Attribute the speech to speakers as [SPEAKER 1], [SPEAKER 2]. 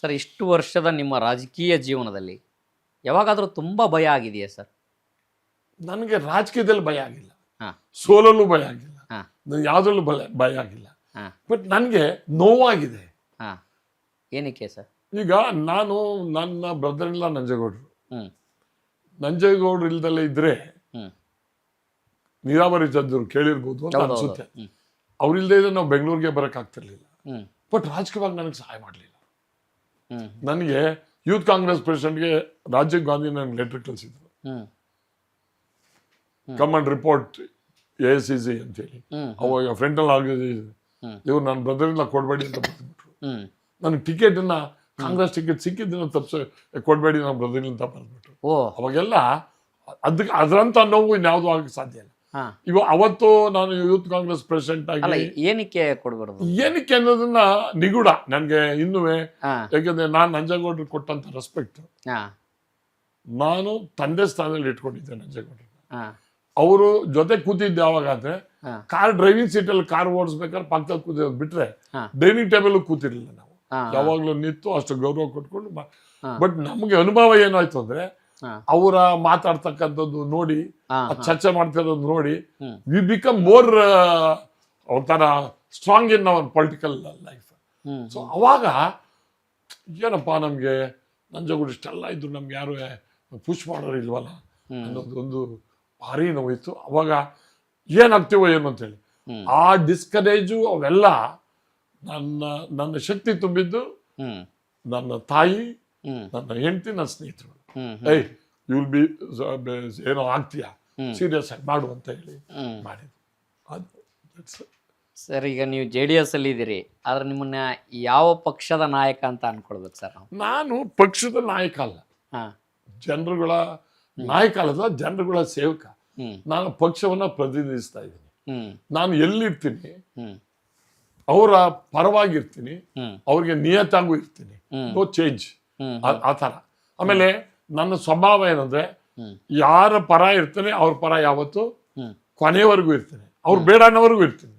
[SPEAKER 1] Sir ಇಷ್ಟು ವರ್ಷದ ನಿಮ್ಮ ರಾಜಕೀಯ ಜೀವನದಲ್ಲಿ ಯಾವಾಗಾದರೂ ತುಂಬ ಭಯ ಆಗಿದೆಯಾ ಸರ್?
[SPEAKER 2] ನನಗೆ ರಾಜಕೀಯದಲ್ಲಿ ಭಯ ಆಗಿಲ್ಲ,
[SPEAKER 1] ಹಾಂ
[SPEAKER 2] ಸೋಲಲ್ಲೂ ಭಯ ಆಗಿಲ್ಲ,
[SPEAKER 1] ಹಾಂ
[SPEAKER 2] ನನಗೆ ಯಾವುದ್ರಲ್ಲೂ ಭಯ ಆಗಿಲ್ಲ.
[SPEAKER 1] ಹಾಂ
[SPEAKER 2] ಬಟ್ ನನಗೆ ನೋವಾಗಿದೆ.
[SPEAKER 1] ಹಾಂ ಏನಕ್ಕೆ ಸರ್?
[SPEAKER 2] ಈಗ ನಾನು ನನ್ನ ಬ್ರದರ್ ಇಲ್ಲ ನಂಜೇಗೌಡರು,
[SPEAKER 1] ಹ್ಞೂ
[SPEAKER 2] ನಂಜೇಗೌಡರು ಇಲ್ದಲ್ಲೇ ಇದ್ರೆ
[SPEAKER 1] ಹ್ಞೂ
[SPEAKER 2] ನೀರಾವರಿ ಚಂದ್ರು ಕೇಳಿರ್ಬೋದು ಅಂತ ಅನ್ಸುತ್ತೆ. ಅವ್ರಿಲ್ದೇ ಇದ್ರೆ ನಾವು ಬೆಂಗಳೂರಿಗೆ ಬರೋಕ್ಕಾಗ್ತಿರ್ಲಿಲ್ಲ.
[SPEAKER 1] ಹ್ಞೂ
[SPEAKER 2] ಬಟ್ ರಾಜಕೀಯವಾಗಿ ನನಗೆ ಸಹಾಯ ಮಾಡಲಿಲ್ಲ.
[SPEAKER 1] ಹ್ಞೂ
[SPEAKER 2] ನನಗೆ ಯೂತ್ ಕಾಂಗ್ರೆಸ್ ಪ್ರೆಸಿಡೆಂಟ್ಗೆ ರಾಜೀವ್ ಗಾಂಧಿ ನನಗೆ ಲೆಟರ್ ಕಳಿಸಿದ್ರು,
[SPEAKER 1] ಹ್ಞೂ
[SPEAKER 2] ಕಮ್ ಅಂಡ್ ರಿಪೋರ್ಟ್ AICC ಅಂತೇಳಿ. ಅವಾಗ ಫ್ರಂಟಲ್ ಆರ್ಗನೈಸೇಷನ್ ಇವ್ರು ನನ್ನ ಬ್ರದರಿಂದ ಕೊಡಬೇಡಿ ಅಂತ ಬರ್ದ್ಬಿಟ್ರು. ನನಗೆ ಟಿಕೆಟನ್ನು ಕಾಂಗ್ರೆಸ್ ಟಿಕೆಟ್ ಸಿಕ್ಕಿದ್ದನ್ನು ಕೊಡಬೇಡಿ ನಮ್ಮ ಬ್ರದರಿಂದ ಬರ್ದ್ಬಿಟ್ರು. ಅವಾಗೆಲ್ಲ ಅದರಂತ ನೋವು ಇನ್ಯಾವುದೂ ಆಗಕ್ಕೆ ಸಾಧ್ಯ ಇಲ್ಲ. ಇವಾಗ ಅವತ್ತು ನಾನು ಯೂತ್ ಕಾಂಗ್ರೆಸ್ ಪ್ರೆಸಿಡೆಂಟ್ ಆಗಿ
[SPEAKER 1] ಏನಕ್ಕೆ ಕೊಡಬಾರ್ದು,
[SPEAKER 2] ಏನಕ್ಕೆ ಅನ್ನೋದನ್ನ ನಿಗೂಢ ನನಗೆ ಇನ್ನೂ. ಯಾಕೆಂದ್ರೆ ನಾನು ನಂಜೇಗೌಡರು ಕೊಟ್ಟಂತ ರೆಸ್ಪೆಕ್ಟ್ ನಾನು ತಂದೆ ಸ್ಥಾನದಲ್ಲಿ ಇಟ್ಕೊಂಡಿದ್ದೆ ನಂಜೇಗೌಡರನ್ನ. ಅವರು ಜೊತೆ ಕೂತಿದ್ದೆ ಯಾವಾಗ ಅಂದ್ರೆ ಕಾರ್ ಡ್ರೈವಿಂಗ್ ಸೀಟಲ್ಲಿ ಕಾರ್ ಓಡಿಸ್ಬೇಕಾದ್ರೆ ಪಕ್ಕದಲ್ಲಿ ಕೂತಿರೋದು ಬಿಟ್ರೆ ಡೈನಿಂಗ್ ಟೇಬಲ್ ಕೂತಿರ್ಲಿಲ್ಲ. ನಾವು ಯಾವಾಗ್ಲೂ ನಿಂತು ಅಷ್ಟು ಗೌರವ ಕೊಟ್ಕೊಂಡು. ಬಟ್ ನಮ್ಗೆ ಅನುಭವ ಏನಾಯ್ತು ಅಂದ್ರೆ ಅವರ ಮಾತಾಡ್ತಕ್ಕಂಥದ್ದು ನೋಡಿ, ಚರ್ಚೆ ಮಾಡ್ತಿರೋದು ನೋಡಿ, ವಿ ಬಿಕಮ್ ಮೋರ್ ಒಂಥರ strong in our political life. So ಅವಾಗ ಏನಪ್ಪ ನಮ್ಗೆ ನಂಜೇಗೌಡ ಇಷ್ಟೆಲ್ಲ ಇದ್ರು ನಮ್ಗೆ ಯಾರು ಪುಷ್ ಮಾಡೋರು ಇಲ್ವಲ್ಲ ಅನ್ನೋದು ಒಂದು ಭಾರಿ ನೋವಿತ್ತು. ಅವಾಗ ಏನಾಗ್ತೀವೋ ಏನು ಅಂತೇಳಿ ಆ ಡಿಸ್ಕರೇಜು ಅವೆಲ್ಲ ನನ್ನ ಶಕ್ತಿ ತುಂಬಿದ್ದು ನನ್ನ ತಾಯಿ, ನನ್ನ ಹೆಂಡತಿ, ನನ್ನ ಸ್ನೇಹಿತರು. ಏಯ್ ಯು ವಿಲ್ ಬಿ ಏನೋ ಆಗ್ತೀಯಾ, ಸೀರಿಯಸ್ ಆಗಿ ಮಾಡು ಅಂತ ಹೇಳಿ ಮಾಡಿದ್ದು. ಅದು
[SPEAKER 1] ಸರ್ ಈಗ ನೀವು JDS ಅಲ್ಲಿ ಇದ್ದೀರಿ, ಆದ್ರೆ ನಿಮ್ಮನ್ನ ಯಾವ ಪಕ್ಷದ ನಾಯಕ ಅಂತ ಅನ್ಕೊಳ್ಬೇಕು ಸರ್?
[SPEAKER 2] ನಾನು ಪಕ್ಷದ ನಾಯಕ ಅಲ್ಲ, ಜನರುಗಳ ನಾಯಕ ಅಲ್ಲದ ಜನರುಗಳ ಸೇವಕ. ನಾನು ಪಕ್ಷವನ್ನ ಪ್ರತಿನಿಧಿಸ್ತಾ ಇದ್ದೀನಿ. ನಾನು ಎಲ್ಲಿರ್ತೀನಿ ಅವರ ಪರವಾಗಿರ್ತೀನಿ, ಅವ್ರಿಗೆ ನಿಯತ್ತಾಗೂ ಇರ್ತೀನಿ, ನೋ ಚೇಂಜ್ ಆ ಥರ. ಆಮೇಲೆ ನನ್ನ ಸ್ವಭಾವ ಏನಂದ್ರೆ ಯಾರ ಪರ ಇರ್ತಾನೆ ಅವ್ರ ಪರ ಯಾವತ್ತು ಕೊನೆಯವರೆಗೂ ಇರ್ತೀನಿ, ಅವ್ರು ಬೇಡ ಅನ್ನೋವರೆಗೂ ಇರ್ತೀನಿ.